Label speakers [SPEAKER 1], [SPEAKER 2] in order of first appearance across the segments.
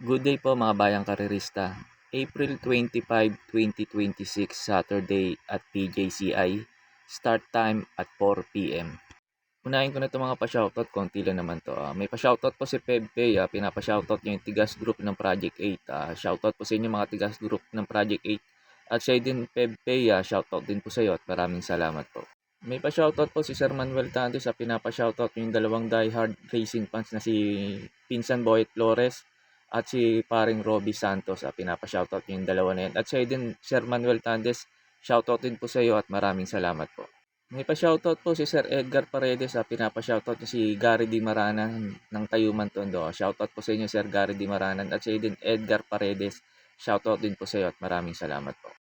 [SPEAKER 1] Good day po mga bayang karerista. April 25, 2026, Saturday at PJCI. Start time at 4 p.m. Unahin ko na itong mga pa-shoutout, konti lang naman to. May pa-shoutout po si Pebpe, pinapa-shoutout niya yung Tigas Group ng Project 8. Shoutout po sa inyo mga Tigas Group ng Project 8. At siya din Pebpe, shoutout din po sa iyo at maraming salamat po. May pa-shoutout po si Sir Manuel Tandes, pinapa-shoutout yung dalawang diehard racing fans na si Pinsan Boyet Flores at si paring Robbie Santos. Pinapa-shoutout yung dalawa na yan. At siya din Sir Manuel Tandes, shoutout din po sa iyo at maraming salamat po. May pa-shoutout po si Sir Edgar Paredes, pinapa-shoutout niya si Gary Di Maranan ng Tayuman Tondo. Shoutout po sa inyo Sir Gary Di Maranan at siya din Edgar Paredes. Shoutout din po sa iyo at maraming salamat po.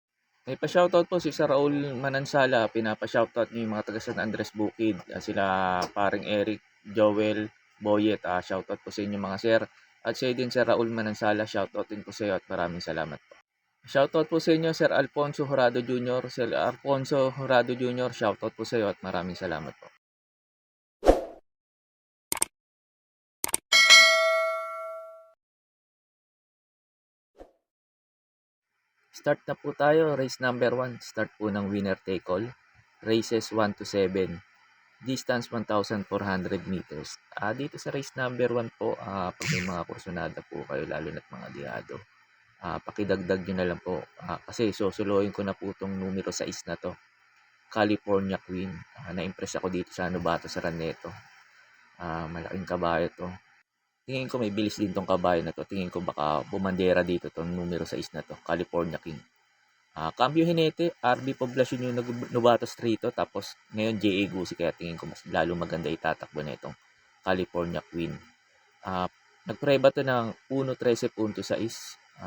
[SPEAKER 1] May pa-shoutout po si Sir Raul Manansala, pinapa-shoutout niyo yung mga taga San Andres Bukid. Sila paring Eric, Joel, Boyet, shoutout po sa inyo mga sir. At siya din Sir Raul Manansala, shoutout din po sa iyo at maraming salamat po. Shoutout po sa inyo Sir Alfonso Horado Jr. Sir Alfonso Horado Jr. Shoutout po sa iyo at maraming salamat po. Start na po tayo. Race number 1. Start po ng winner take all. Races 1 to 7. Distance 1,400 meters. Dito sa race number 1 po, pag may mga kursunada po kayo, lalo na't mga diado, pakidagdag nyo na lang po. Kasi susuloyin ko na po itong numero 6 na to. California Queen. Na-impress ako dito sa Novato sa Raneto. Malaking kabayo to. Tingin ko may bilis din tong kabayo na to. Tingin ko baka bumandera dito tong numero 6 na to. California King. Cambio Hinete, RB Poblacion yung Novatos Rito. Tapos ngayon J.A. Gusi. Kaya tingin ko mas lalo maganda itatakbo na itong California Queen. Nagpreba to ng 1.13.6.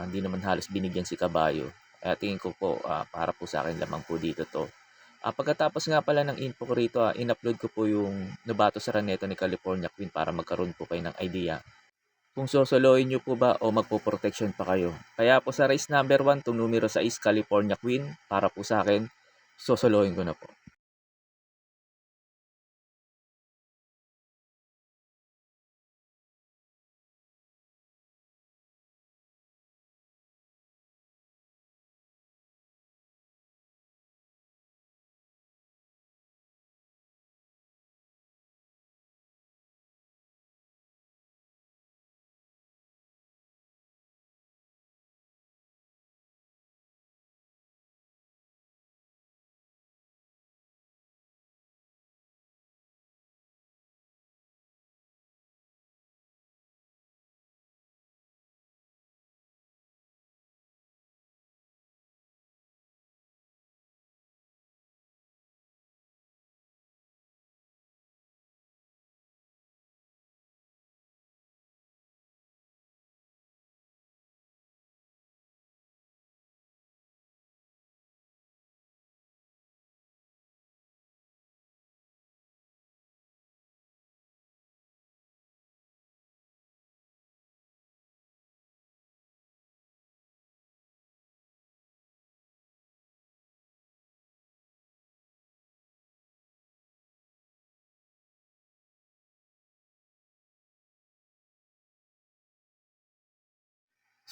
[SPEAKER 1] Hindi naman halos binigyan si kabayo. Kaya tingin ko po, para po sa akin lamang po dito to. Pagkatapos nga pala ng info ko rito, in-upload ko po yung Novato sa Raneto ni California Queen para magkaroon po kayo ng idea kung sosolohin nyo po ba o magpo-protection pa kayo. Kaya po sa race number 1, itong numero 6, California Queen, para po sa akin, sosolohin ko na po.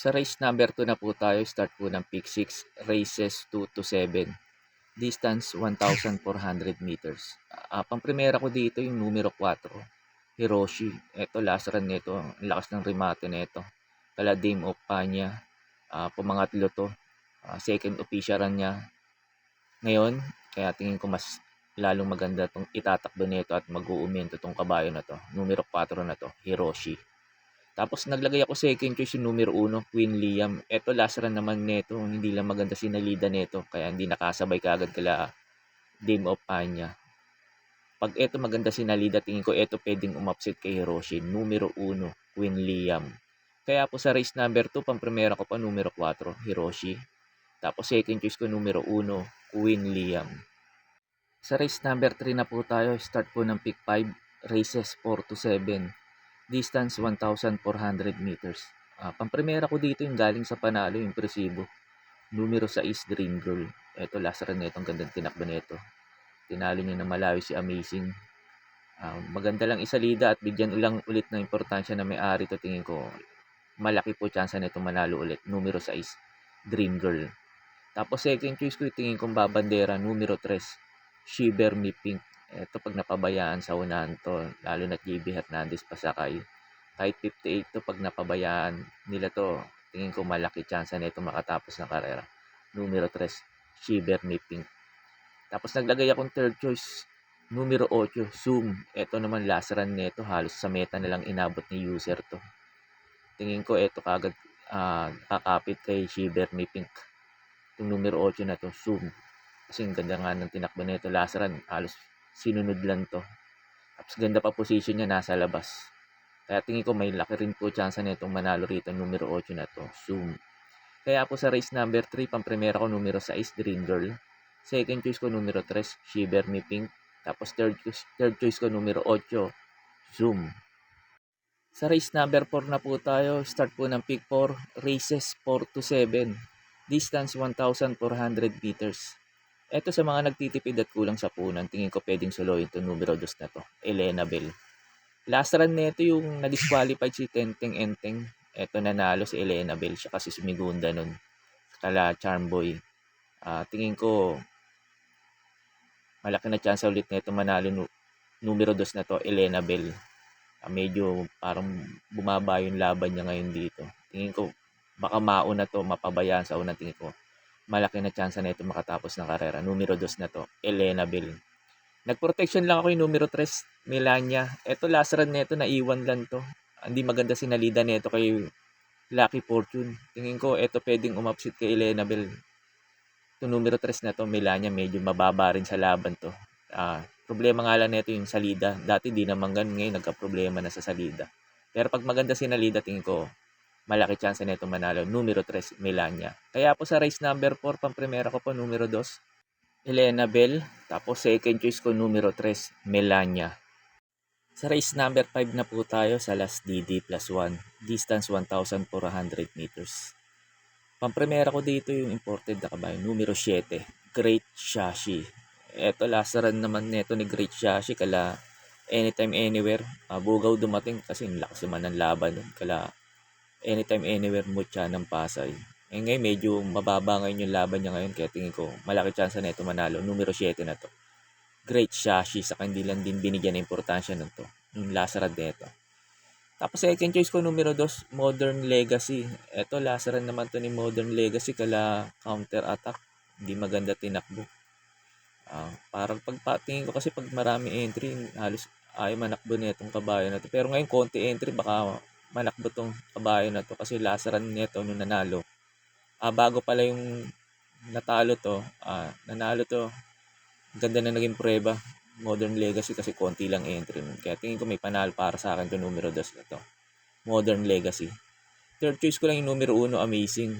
[SPEAKER 1] Sa race number 2 na po tayo, start po ng pick 6, races 2 to 7. Distance 1,400 meters. Pang-primera ko dito yung numero 4, Hiroshi. Ito, last run nito. Ang lakas ng remate nito. Kala Dame of Panya. Pumangatlo to. Second official run niya ngayon. Kaya tingin ko mas lalong maganda itong itatakbo nito at mag-uumento itong kabayo na to. Numero 4 na to, Hiroshi. Tapos naglagay ako second choice yung numero 1, Queen Liam. Ito last run naman nito, hindi lang maganda sinalida nito kaya hindi nakasabay kaagad kala Dame of Panya. Pag ito maganda sinalida, tingin ko ito pwedeng umupset kay Hiroshi. Numero 1, Queen Liam. Kaya po sa race number 2, pang-primera ko pa numero 4, Hiroshi. Tapos second choice ko numero 1, Queen Liam. Sa race number 3 na po tayo, start po ng pick 5, races 4 to 7. Distance 1,400 meters. Pang-primera ko dito yung galing sa panalo, yung Presibo. Numero 6, Dream Girl. Ito, last run na itong gandang tinakbo nito. Tinalo niya na malayo si Amazing. Maganda lang isalida at bigyan ulang ulit ng importansya na may-ari to tingin ko. malaki po chance na itong manalo ulit. Numero 6, Dream Girl. Tapos second choice ko, tingin kong babandera, numero 3, Shiver Me Pink. Ito pag napabayaan sa unahan to, lalo na JB Hernandez pasakay. Kahit 58 to, pag napabayaan nila to, tingin ko malaki chance na ito makatapos ng karera. Numero 3, Shiver Me Pink. Tapos naglagay akong third choice, numero 8, Zoom. Ito naman last run nito, halos sa meta na lang inabot ni user to. Tingin ko ito kagad kakapit kay Shiver Me Pink. Itong numero 8 na to, Zoom. Kasi ang ganda nga ng tinakbo nito last run, halos sinunod lang to. Tapos ganda pa position niya, nasa labas. Kaya tingin ko may laki rin po chance na itong manalo rito, numero 8 na to, Zoom. Kaya po sa race number 3, pang-primera ko numero 6, Dream Girl. Second choice ko numero 3, Shiver Me Pink. Tapos third choice ko numero 8, Zoom. Sa race number 4 na po tayo, start po ng pick 4, races 4 to 7, distance 1,400 meters. Ito sa mga nagtitipid at kulang sa punan, tingin ko pwedeng soloyin itong numero 2 na to, Elena Bell. Last run nito yung na-disqualified si Tenteng Enteng. Ito nanalo si Elena Bell, siya kasi sumigunda nun. Kala Charmboy. Tingin ko malaki na chance ulit nito manalo numero 2 na to, Elena Bell. Medyo parang bumaba yung laban niya ngayon dito. Tingin ko baka mauna to, mapabayaan sa unang tingin ko. Malaki na chance na ito makatapos ng karera. Numero 2 na to, Elena Bell. Nag-protection lang ako yung numero 3, Melania. Ito last run nito, naiwan lang to. Hindi maganda sinalida nito kay Lucky Fortune. Tingin ko ito pwedeng umapsit kay Elena Bell. Ito numero 3 na to, Melania, medyo mababa rin sa laban to. Problema nga lang nito yung salida. Dati di naman ganun, ngayon nagka-problema na sa salida. Pero pag maganda sinalida, tingin ko malaki chance na ito manalo. Numero 3, Melania. Kaya po sa race number 4, pang-primera ko po, numero 2, Elena Bell. Tapos second choice ko, numero 3, Melania. Sa race number 5 na po tayo sa last DD plus 1. Distance 1,400 meters. Pang-primera ko dito yung imported na kabayo, numero 7, Great Shashi. Ito last run naman nito ni Great Shashi, kala anytime anywhere. Bugaw dumating kasi lakas naman ng laban. Kala anytime anywhere mo siya ng Pasay. Ngayon medyo mababa ngayon yung laban niya ngayon, kaya tingin ko malaki chance na ito manalo. Numero 7 na to, Great Shashi. Sa kanila din binigyan ng importansya nito yung last run nito. Tapos second choice ko numero 2, Modern Legacy. Ito last run naman to ni Modern Legacy, kala counter attack. Hindi maganda tinakbo. Parang pagpatingin ko kasi pag marami entry, halos ayaw manakbo nitong kabayo na to. Pero ngayon konti entry, baka manakbo tong kabayo na to kasi last run nito nung nanalo. Bago pala yung nanalo to, ganda na naging prueba. Modern Legacy kasi konti lang entry. Kaya tingin ko may panalo para sa akin to numero 2 na to, Modern Legacy. Third choice ko lang yung numero 1, Amazing.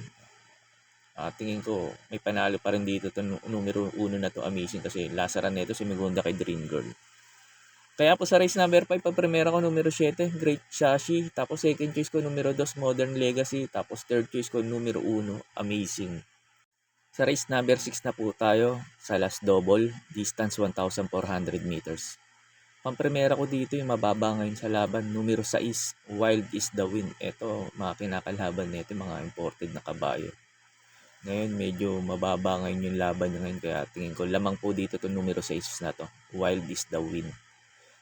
[SPEAKER 1] Tingin ko may panalo pa rin dito to numero 1 na to, Amazing, kasi last run nito sumigunda kay Dream Girl. Kaya po sa race number 5, pag-primera ko numero 7, Great Shashi. Tapos second choice ko numero 2, Modern Legacy. Tapos third choice ko numero 1, Amazing. Sa race number 6 na po tayo sa last double, distance 1,400 meters. Pang-primera ko dito yung mababa ngayon sa laban, numero 6, Wild is the Wind. Ito, mga kinakalaban nito, mga imported na kabayo. Ngayon, medyo mababa ngayon yung laban niya ngayon, kaya tingin ko lamang po dito to numero 6 na to, Wild is the Wind.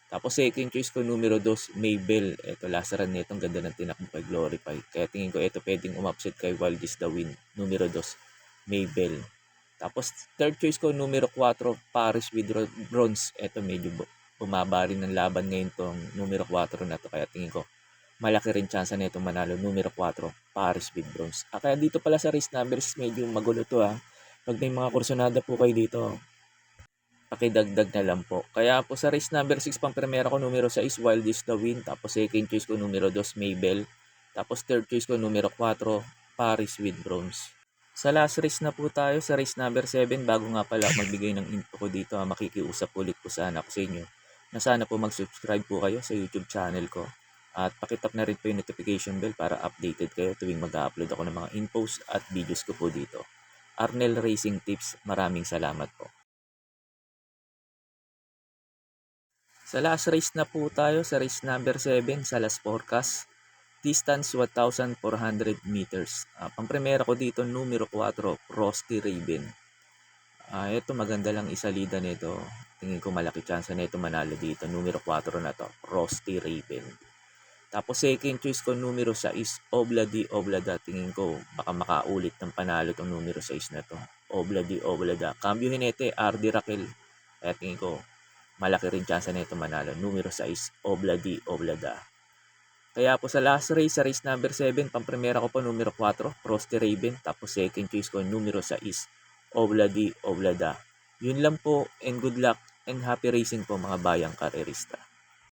[SPEAKER 1] Tapos second choice ko numero 2, Maybell. Ito last run nito, ang ganda ng tinakbo kay Glorify. Kaya tingin ko ito pwedeng umupset kay Wild is the Wind, numero 2, Maybell. Tapos third choice ko numero 4, Paris with Bronze. Ito medyo bumaba rin ng laban ngayon tong numero 4 na to, kaya tingin ko malaki rin chance na itong manalo, numero 4, Paris with Bronze. Kaya dito pala sa race numbers medyo magulo to Pag may mga kursonada po kayo dito, pakidagdag na lang po. Kaya po sa race number 6, pang primera ko numero 6, Wild is the Wind. Tapos second choice ko numero 2, Maybell. Tapos third choice ko numero 4, Paris with Bronze. Sa last race na po tayo, sa race number 7, bago nga pala magbigay ng info ko dito, makikiusap ulit po sana ako sa inyo na sana po mag-subscribe po kayo sa YouTube channel ko. At pakitap na rin po yung notification bell para updated kayo tuwing mag-upload ako ng mga infos at videos ko po dito. Arnel Racing Tips, maraming salamat po. Sa last race na po tayo, sa race number 7, sa last forecast. Distance 1,400 meters. Pang-primera ko dito, numero 4, Frosty Raven. Ito maganda lang isalida nito. Tingin ko malaki chance na ito manalo dito. Numero 4 na to, Frosty Raven. Tapos second choice ko, numero 6, Obladi Oblada. Tingin ko baka makaulit ng panalo tong numero 6 na to. Obladi Oblada. Cambio Hinete, RD Raquel. Kaya tingin ko malaki rin chance na ito manalo. Numero 6, Obladi Oblada. Kaya po sa last race, sa race number 7, pang-primera ko po numero 4, Frosty Raven. Tapos second choice ko numero 6, Obladi Oblada. Yun lang po, and good luck and happy racing po mga bayang karerista.